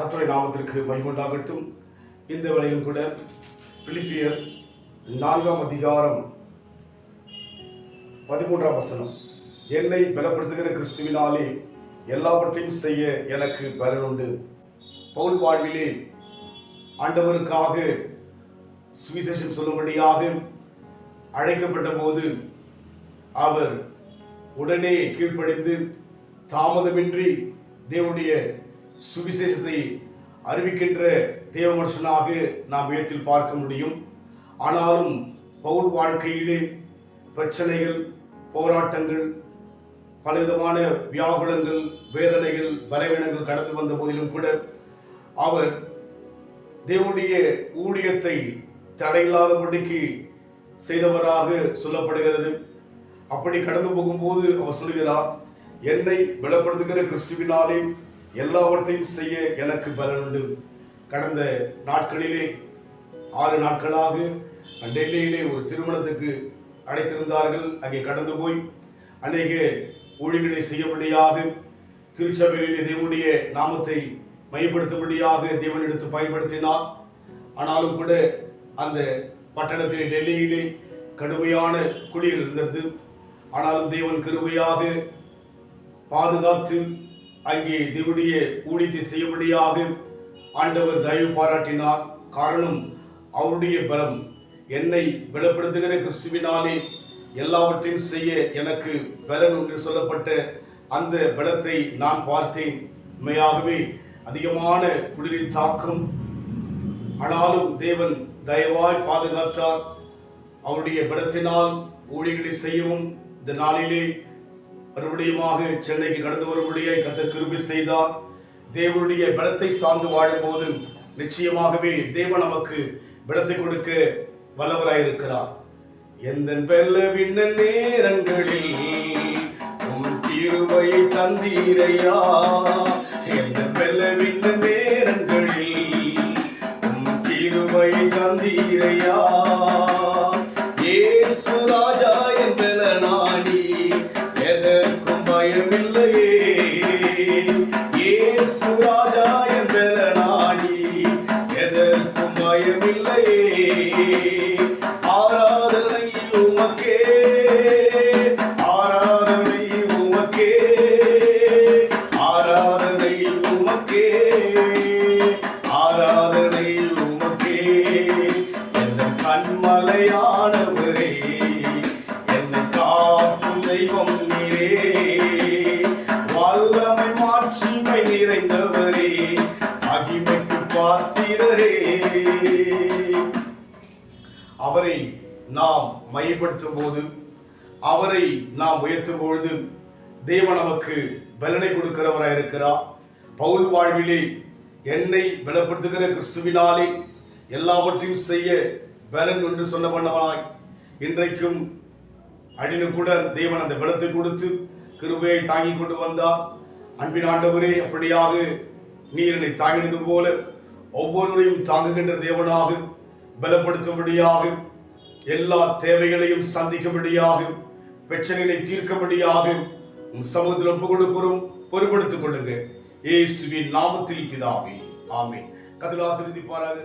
கர்த்தருடைய நாமத்திற்கு மகிமை உண்டாகட்டும். இந்த வேளையிலும் கூட பிலிப்பியர் 4 அதிகாரம் 13 வசனம், என்னை பலப்படுத்துகிற கிறிஸ்துவினாலே எல்லாவற்றையும் செய்ய எனக்கு பலன் உண்டு. பவுல் வாழ்விலே ஆண்டவருக்காக சுவிசேஷம் சொல்லும்படியாக அழைக்கப்பட்ட போது அவர் உடனே கீழ்ப்படிந்து தாமதமின்றி தேவனுடைய சுவிசேஷத்தை அறிவிக்கின்ற தேவ மனுஷனாக நாம் வேதத்தில் பார்க்க முடியும். ஆனாலும் பவுல் வாழ்க்கையிலே பிரச்சனைகள், போராட்டங்கள், பலவிதமான வியாகுலங்கள், வேதனைகள், பலவீனங்கள் கடந்து வந்த போதிலும் கூட அவர் தேவனுடைய ஊழியத்தை தடையில்லாதபடிக்கு செய்தவராக சொல்லப்படுகிறது. அப்படி கடந்து போகும்போது அவர் சொல்கிறார், என்னை பலப்படுத்துகிற கிறிஸ்துவினாலே எல்லாவற்றையும் செய்ய எனக்கு பலன் உண்டு. கடந்த நாட்களிலே 6 நாட்களாக டெல்லியிலே ஒரு திருமணத்துக்கு அழைத்திருந்தார்கள். அங்கே கடந்து போய் அநேக ஊழியர்களை செய்யும்படியாக, திருச்சபையிலே தேவனுடைய நாமத்தை மையப்படுத்தும்படியாக தேவன் எடுத்து பயன்படுத்தினார். ஆனாலும் கூட அந்த பட்டணத்திலே டெல்லியிலே கடுமையான குளிர் இருந்தது. ஆனாலும் தேவன் கிருபையாக பாதுகாத்து அங்கே தேவனுடைய ஊழியத்தை செய்யும்படியாக ஆண்டவர் தயவு பாராட்டினார். காரணம், அவருடைய பலம், என்னை பலப்படுத்துகிற கிறிஸ்துவினாலே எல்லாவற்றையும் செய்ய எனக்கு பலன் என்று சொல்லப்பட்ட அந்த பலத்தை நான் பார்த்தேன். உண்மையாகவே அதிகமான குளிரின் தாக்கம், ஆனாலும் தேவன் தயவாய் பாதுகாத்தார். அவருடைய பலத்தினால் ஊழியர்களை செய்யவும் இந்த நாளிலே மறுபடியுமாக சென்னைக்கு கடந்து வரும்படியாய் கர்த்தர் கிருபை செய்தார். தேவனுடைய பலத்தை சார்ந்து வாழும்போது நிச்சயமாகவே தேவன் நமக்கு பலத்தை கொடுக்க வல்லவராயிருக்கிறார். எந்த பலவீன நேரங்களில் உம் கிருபையை தந்தீரையா, எந்த பலவீன நேரங்களில் உம் கிருபையை தந்தீரையா, இயேசு ராஜா என் பலனானி எதற்கும் பயமில்லையே, இயேசு ராஜா என் பலனானி எதற்கும் பயமில்லையே, ஆராதனை உமக்கே, ஆராதனை உமக்கே, ஆராதனை உமக்கே, ஆராதனை உமக்கே, எந்த கண்மலையானவரே, என்னை காக்கும் தெய்வம் நீரே, வல்லமை மாட்சிமை நிறைந்தவரே, மகிமைக்கு பாத்திரரே. அவரை நாம் மையப்படுத்தும் போது, அவரை நாம் உயர்த்தும் பொழுது தேவன் நமக்கு பலனை கொடுக்கிறவராய் இருக்கிறார். பவுல் வாழ்விலே என்னை பலப்படுத்துகிற கிறிஸ்துவினாலே எல்லாவற்றையும் செய்ய பலன் என்று சொன்னவனாய் இன்றைக்கும் கூட தேவன் அந்த பலத்தை கொடுத்து கிருபையை தாங்கி கொண்டு வந்தார். அன்பின் ஆண்டவரே, அப்படியாக நீர் என்னை தாங்கினது போல ஒவ்வொருவரையும் தாங்குகின்ற தேவனாக, பலப்படுத்தும்படியாக, எல்லா தேவைகளையும் சந்திக்கும்படியாக, பிரச்சனைகளை தீர்க்கும்படியாக உம் சமூகத்தில் ஒப்புக் கொடுக்கிறோம். பொறுப்படுத்திக் கொள்ளுங்க. இயேசுவின் நாமத்தில் பிதாவே, ஆமென். கர்த்தர் ஆசீர்வதிப்பாராக.